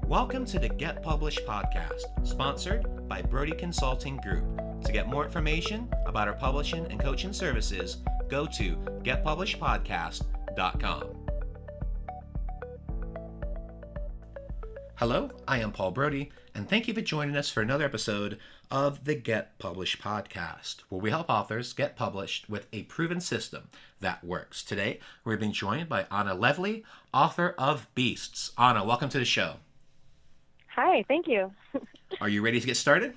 Welcome to the Get Published podcast, sponsored by Brodie Consulting Group. To get more information about our publishing and coaching services, go to getpublishedpodcast.com. Hello, I am Paul Brodie, and thank you for joining us for another episode of the Get Published podcast, where we help authors get published with a proven system that works. Today, we're being joined by Ana Levley, author of Beasts. Ana, welcome to the show. Hi, thank you. Are you ready to get started?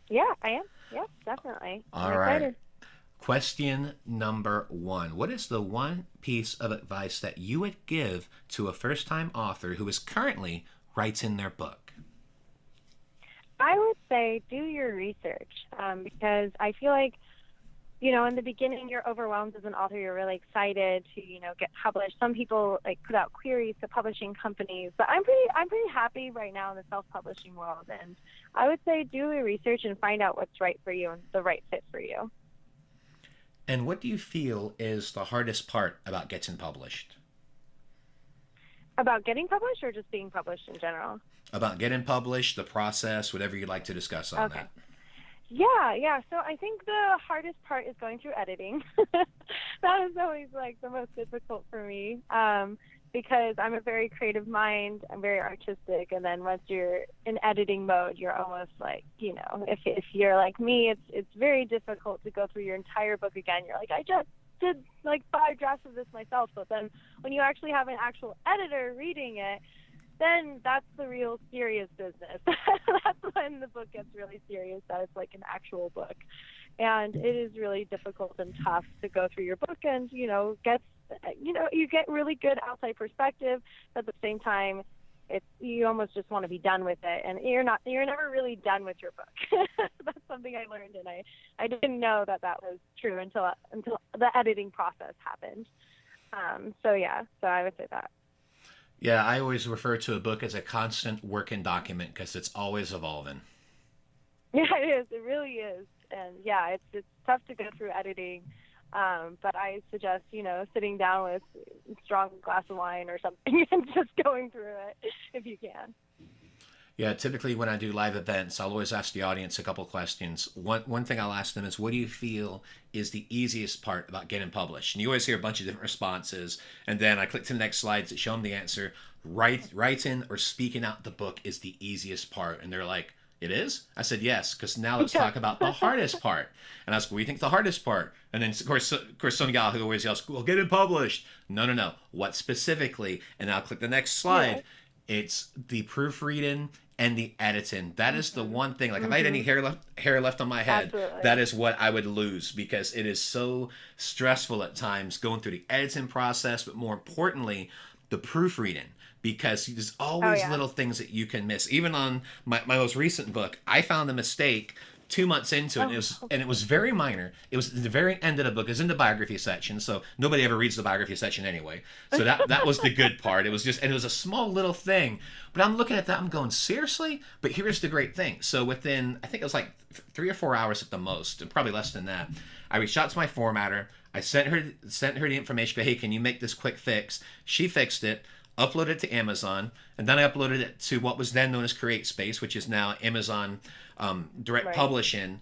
Yeah, I am. Yeah, definitely. All right. Question number one. What is the one piece of advice that you would give to a first-time author who is currently writing their book? I would say do your research because I feel like, in the beginning you're overwhelmed as an author. You're really excited to, get published. Some people put out queries to publishing companies, but I'm pretty happy right now in the self-publishing world. And I would say do your research and find out what's right for you and the right fit for you. And what do you feel is the hardest part about getting published? About getting published or just being published in general? About getting published, the process, whatever you'd like to discuss on that. Yeah. So I think the hardest part is going through editing. That is always the most difficult for me because I'm a very creative mind. I'm very artistic. And then once you're in editing mode, you're almost if you're like me, it's very difficult to go through your entire book again. You're like, I just did 5 drafts of this myself. But then when you actually have an actual editor reading it, then that's the real serious business. That's when the book gets really serious, that it's like an actual book. And it is really difficult and tough to go through your book and, you get really good outside perspective. But at the same time, you almost just want to be done with it. And you're never really done with your book. That's something I learned, and I didn't know that was true until the editing process happened. So I would say that. Yeah, I always refer to a book as a constant working document because it's always evolving. Yeah, it is. It really is. And yeah, it's tough to go through editing. But I suggest, sitting down with a strong glass of wine or something and just going through it if you can. Yeah, typically when I do live events, I'll always ask the audience a couple questions. One thing I'll ask them is, what do you feel is the easiest part about getting published? And you always hear a bunch of different responses. And then I click to the next slide to show them the answer. Writing or speaking out the book is the easiest part. And they're like, it is? I said, yes, because now let's talk about the hardest part. And I asked, what do you think the hardest part? And then, of course, some guy who always yells, well, get it published. No. What specifically? And I'll click the next slide. Yeah. It's the proofreading and the editing. That is the one thing. If I had any hair left on my head, Absolutely. That is what I would lose because it is so stressful at times going through the editing process, but more importantly, the proofreading. Because there's always little things that you can miss. Even on my most recent book, I found a mistake 2 months into it, and it was very minor. It was at the very end of the book. It was in the biography section, so nobody ever reads the biography section anyway. So that was the good part. It was it was a small little thing. But I'm looking at that, I'm going, seriously? But here's the great thing. So within, I think it was 3 or 4 hours at the most, and probably less than that, I reached out to my formatter. I sent her the information, go, hey, can you make this quick fix? She fixed it. Uploaded it to Amazon, and then I uploaded it to what was then known as CreateSpace, which is now Amazon Direct Publishing.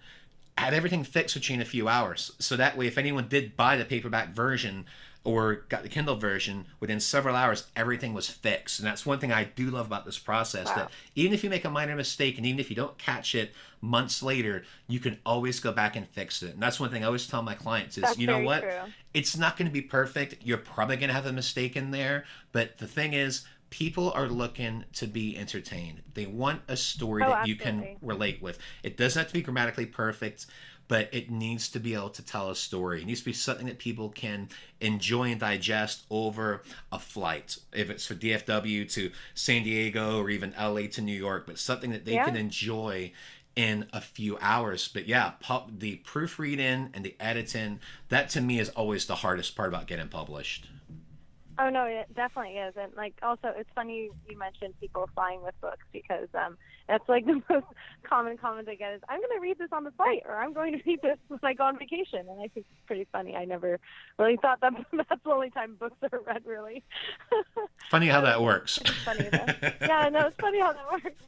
I had everything fixed within a few hours. So that way, if anyone did buy the paperback version or got the Kindle version, within several hours, everything was fixed. And that's one thing I do love about this process, that even if you make a minor mistake and even if you don't catch it months later, you can always go back and fix it. And that's one thing I always tell my clients is, that's you know what? True. It's not going to be perfect. You're probably going to have a mistake in there. But the thing is, people are looking to be entertained. They want a story that you can relate with. It doesn't have to be grammatically perfect, but it needs to be able to tell a story. It needs to be something that people can enjoy and digest over a flight. If it's for DFW to San Diego or even LA to New York, but something that they can enjoy in a few hours. But yeah, the proofreading and the editing, that to me is always the hardest part about getting published. Oh, no, it definitely is. And, also, it's funny you mentioned people flying with books because that's, the most common comment I get is, I'm going to read this on the flight, or I'm going to read this when I go on vacation. And I think it's pretty funny. I never really thought that that's the only time books are read, really. Funny how that works. It's funny though. Yeah, no, it's funny how that works.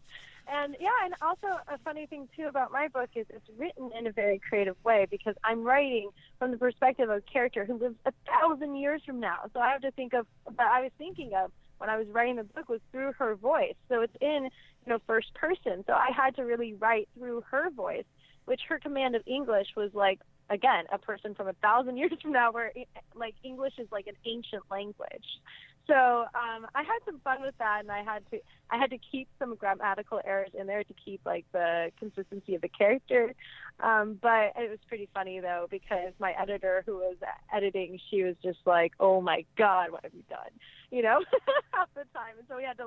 And yeah, and also a funny thing too about my book is it's written in a very creative way because I'm writing from the perspective of a character who lives 1,000 years from now. So I have to think of what I was thinking of when I was writing the book was through her voice. So it's in, first person. So I had to really write through her voice, which her command of English was like, again, a person from 1,000 years from now, where like English is like an ancient language. So I had some fun with that, and I had to keep some grammatical errors in there to keep like the consistency of the character. But it was pretty funny though, because my editor who was editing, she was just like, "Oh my God, what have you done?" Half the time. And so we had to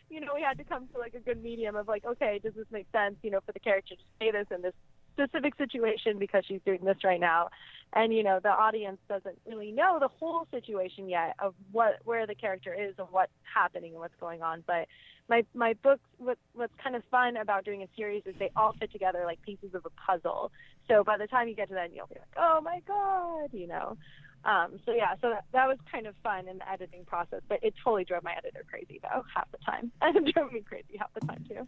we had to come to like a good medium of like, okay, does this make sense, for the character to say this in this specific situation because she's doing this right now. And the audience doesn't really know the whole situation yet of where the character is and what's happening and what's going on. But my books, what's kind of fun about doing a series is they all fit together like pieces of a puzzle. So by the time you get to that, you'll be like, oh my God, so that was kind of fun in the editing process, but it totally drove my editor crazy though half the time. And it drove me crazy half the time too.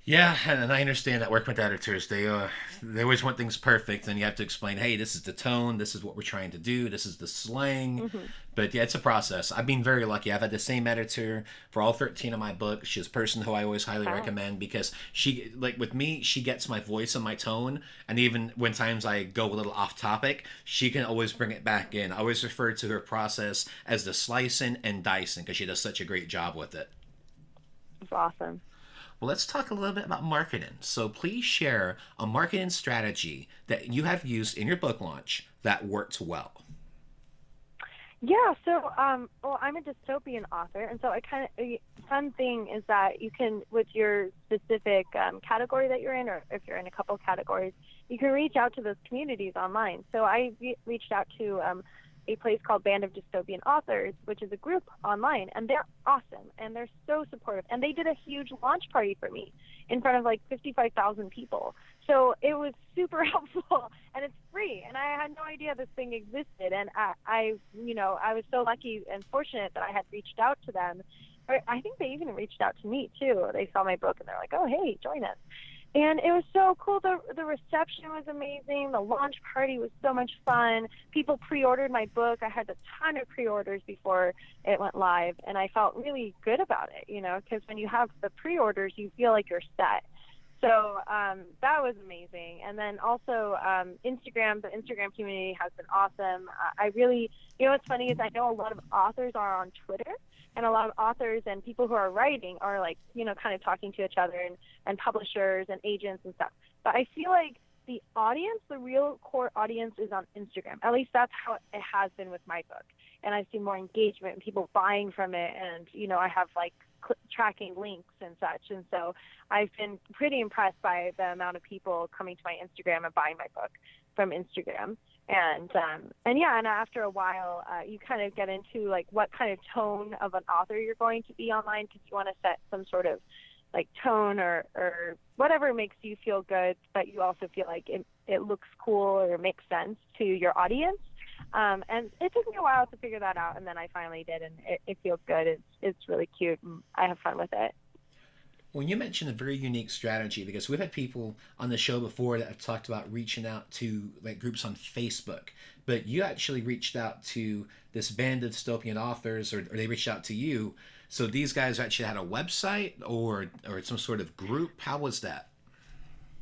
Yeah, and I understand that working with editors, they always want things perfect, and you have to explain, hey, this is the tone, this is what we're trying to do, this is the slang. Mm-hmm. But yeah, it's a process. I've been very lucky. I've had the same editor for all 13 of my books. She's a person who I always highly recommend because she, like with me, she gets my voice and my tone, and even when times I go a little off topic, she can always bring it back in. I always refer to her process as the slicing and dicing because she does such a great job with it. It's awesome. Well, let's talk a little bit about marketing. So please share a marketing strategy that you have used in your book launch that worked well. Yeah, so I'm a dystopian author, and so fun thing is that you can, with your specific category that you're in, or if you're in a couple of categories, you can reach out to those communities online. So I reached out to a place called Band of Dystopian Authors, which is a group online, and they're awesome, and they're so supportive. And they did a huge launch party for me in front of like 55,000 people. So it was super helpful, and it's free. And I had no idea this thing existed. And I was so lucky and fortunate that I had reached out to them. I think they even reached out to me too. They saw my book and they're like, "Oh, hey, join us." And it was so cool. The reception was amazing. The launch party was so much fun. People pre-ordered my book. I had a ton of pre-orders before it went live, and I felt really good about it, because when you have the pre-orders, you feel like you're set. So that was amazing. And then also Instagram, the Instagram community has been awesome. I really, what's funny is I know a lot of authors are on Twitter, and a lot of authors and people who are writing are like, kind of talking to each other and publishers and agents and stuff. But I feel like the audience, the real core audience is on Instagram. At least that's how it has been with my book. And I've seen more engagement and people buying from it. And, I have like tracking links and such. And so I've been pretty impressed by the amount of people coming to my Instagram and buying my book from Instagram. And after a while, you kind of get into like what kind of tone of an author you're going to be online, because you want to set some sort of like tone or whatever makes you feel good, but you also feel like it looks cool or makes sense to your audience. And it took me a while to figure that out, and then I finally did, and it feels good. It's really cute, and I have fun with it. Well, you mentioned a very unique strategy, because we've had people on the show before that have talked about reaching out to like groups on Facebook, but you actually reached out to this band of dystopian authors, or they reached out to you. So these guys actually had a website or some sort of group. How was that?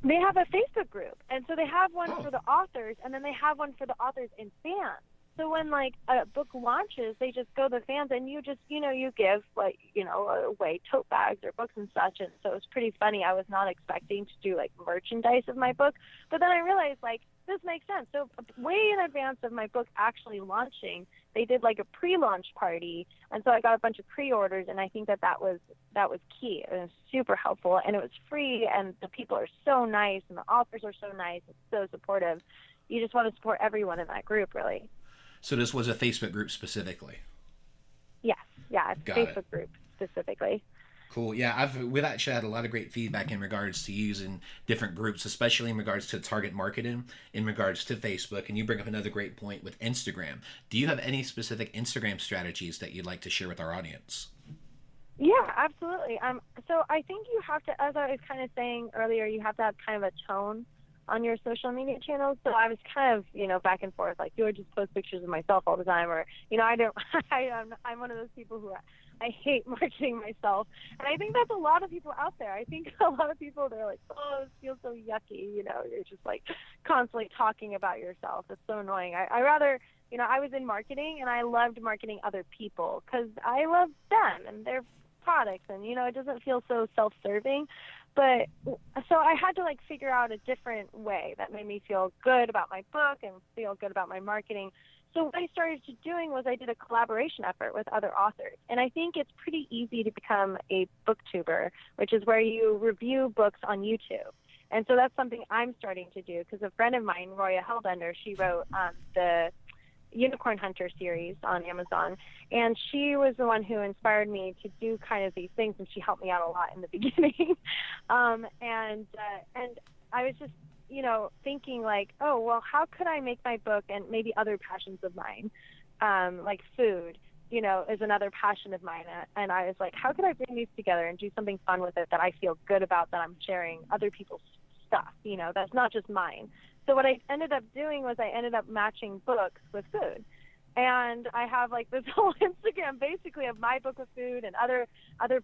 They have a Facebook group, and so they have one for the authors, and then they have one for the authors and fans. So when like a book launches, they just go to the fans, and you just, you give like, away tote bags or books and such. And so it was pretty funny. I was not expecting to do like merchandise of my book, but then I realized like this makes sense. So way in advance of my book actually launching, they did like a pre-launch party, and so I got a bunch of pre-orders, and I think that was key. It was super helpful, and it was free, and the people are so nice, and the authors are so nice, and so supportive. You just want to support everyone in that group, really. So this was a Facebook group specifically? Yes. Yeah, it's a Facebook group specifically. Cool. Yeah, we've actually had a lot of great feedback in regards to using different groups, especially in regards to target marketing, in regards to Facebook. And you bring up another great point with Instagram. Do you have any specific Instagram strategies that you'd like to share with our audience? Yeah, absolutely. So I think you have to, as I was kind of saying earlier, you have to have kind of a tone on your social media channels. So I was kind of, back and forth, like, do I just post pictures of myself all the time? Or, I don't, I'm one of those people who I hate marketing myself. And I think that's a lot of people out there. I think a lot of people, they're like, oh, this feels so yucky. You're just like constantly talking about yourself. It's so annoying. I rather, I was in marketing and I loved marketing other people because I love them and their products, and it doesn't feel so self-serving. But so I had to like figure out a different way that made me feel good about my book and feel good about my marketing. So what I started doing was I did a collaboration effort with other authors, and I think it's pretty easy to become a booktuber, which is where you review books on YouTube. And so that's something I'm starting to do because a friend of mine, Roya Hellbender, she wrote the Unicorn Hunter series on Amazon, and she was the one who inspired me to do kind of these things, and she helped me out a lot in the beginning. And I was just thinking like, oh well, how could I make my book, and maybe other passions of mine, like food is another passion of mine, and I was like, how could I bring these together and do something fun with it that I feel good about, that I'm sharing other people's stuff, that's not just mine. So what I ended up doing was I ended up matching books with food. And I have like this whole Instagram basically of my book with food and other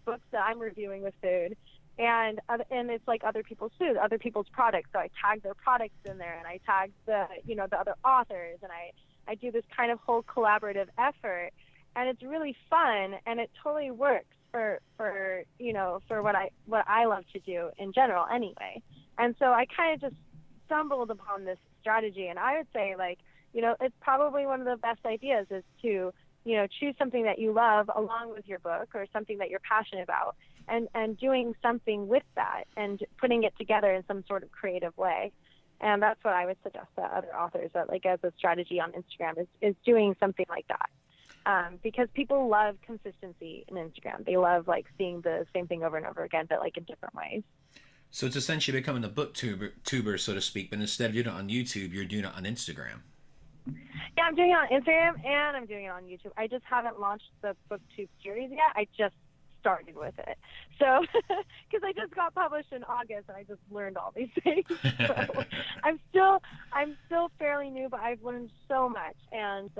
books that I'm reviewing with food. And it's like other people's food, other people's products. So I tag their products in there, and I tag the other authors, and I do this kind of whole collaborative effort. And it's really fun, and it totally works for what I love to do in general anyway. And so I kind of just stumbled upon this strategy, and I would say like, it's probably one of the best ideas is to, choose something that you love along with your book, or something that you're passionate about, and doing something with that and putting it together in some sort of creative way. And that's what I would suggest to other authors, that like as a strategy on Instagram is doing something like that. Because people love consistency in Instagram. They love like seeing the same thing over and over again, but like in different ways. So it's essentially becoming a booktuber, so to speak, but instead of doing it on YouTube, you're doing it on Instagram. Yeah, I'm doing it on Instagram and I'm doing it on YouTube. I just haven't launched the BookTube series yet. I just started with it. So, because I just got published in August and I just learned all these things. So I'm still fairly new, but I've learned so much. And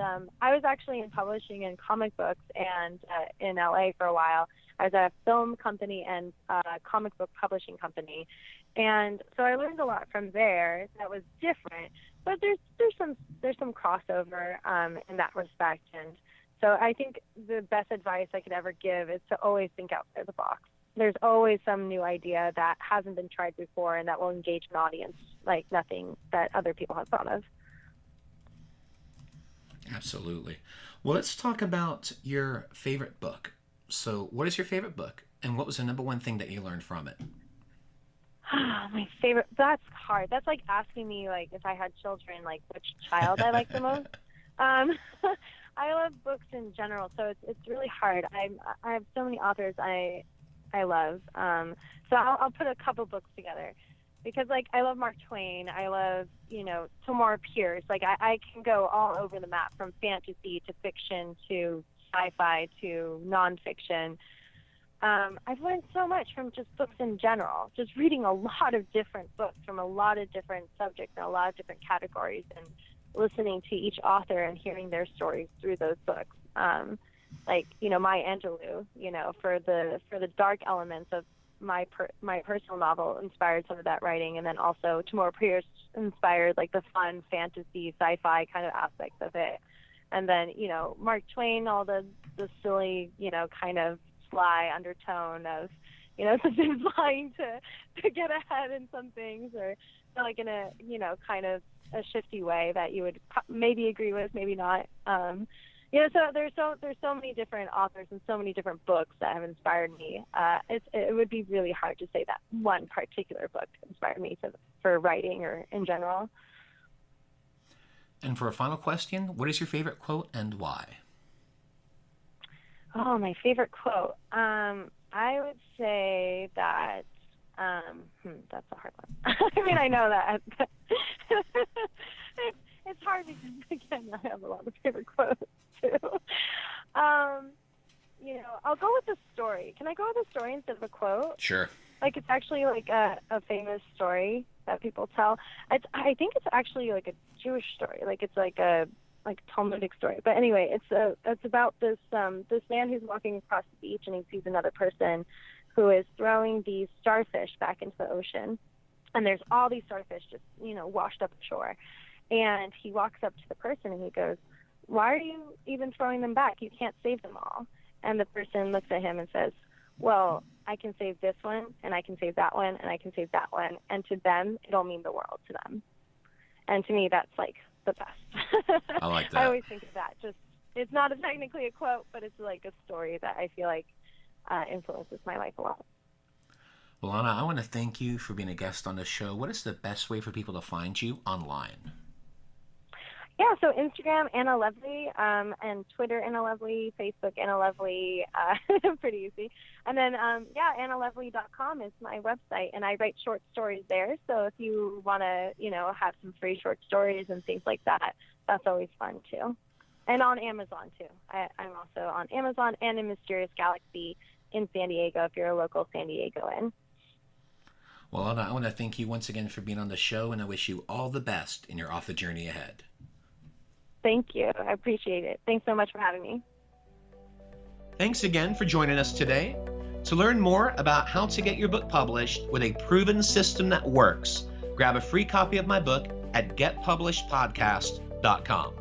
I was actually in publishing and comic books and in LA for a while. I was at a film company and a comic book publishing company. And so I learned a lot from there that was different, but there's some crossover in that respect. And so I think the best advice I could ever give is to always think outside the box. There's always some new idea that hasn't been tried before and that will engage an audience like nothing that other people have thought of. Absolutely. Well, let's talk about your favorite book. So what is your favorite book, and what was the number one thing that you learned from it? My favorite, that's hard. That's like asking me like if I had children, like which child I like the most. I love books in general, so it's really hard. I have so many authors I love. So I'll put a couple books together because like I love Mark Twain. I love Tamora Pierce. Like I can go all over the map from fantasy to fiction to sci-fi to nonfiction. I've learned so much from just books in general, just reading a lot of different books from a lot of different subjects and a lot of different categories, and listening to each author and hearing their stories through those books. Like, Maya Angelou, for the dark elements of my personal novel inspired some of that writing. And then also Tamora Pierce inspired like the fun fantasy sci-fi kind of aspects of it. And then, Mark Twain, all the silly, kind of sly undertone of, sometimes lying to get ahead in some things, or like in a, kind of a shifty way that you would maybe agree with, maybe not. So there's so many different authors and so many different books that have inspired me. It would be really hard to say that one particular book inspired me for writing or in general. And for a final question, what is your favorite quote and why? Oh, my favorite quote. I would say that, that's a hard one. I mean, I know that. But it's hard because, again, I have a lot of favorite quotes, too. I'll go with a story. Can I go with a story instead of a quote? Sure. Like, it's actually like a famous story that people tell. I think it's actually like a Jewish story. Like, it's like a Talmudic story. But anyway, it's about this man who's walking across the beach, and he sees another person who is throwing these starfish back into the ocean. And there's all these starfish just, washed up ashore. And he walks up to the person and he goes, "Why are you even throwing them back? You can't save them all." And the person looks at him and says, "Well, I can save this one, and I can save that one, and I can save that one. And to them, it'll mean the world to them." And to me, that's like the best. I like that. I always think of that. Just, it's not technically a quote, but it's like a story that I feel like influences my life a lot. Well, Ana, I want to thank you for being a guest on the show. What is the best way for people to find you online? Yeah, so Instagram, Ana Levley, and Twitter, Ana Levley, Facebook, Ana Levley, pretty easy. And then, AnaLevley.com is my website, and I write short stories there. So if you want to, have some free short stories and things like that, that's always fun, too. And on Amazon, too. I'm also on Amazon and in Mysterious Galaxy in San Diego, if you're a local San Diegoan. Well, Ana, I want to thank you once again for being on the show, and I wish you all the best in your author journey ahead. Thank you. I appreciate it. Thanks so much for having me. Thanks again for joining us today. To learn more about how to get your book published with a proven system that works, grab a free copy of my book at getpublishedpodcast.com.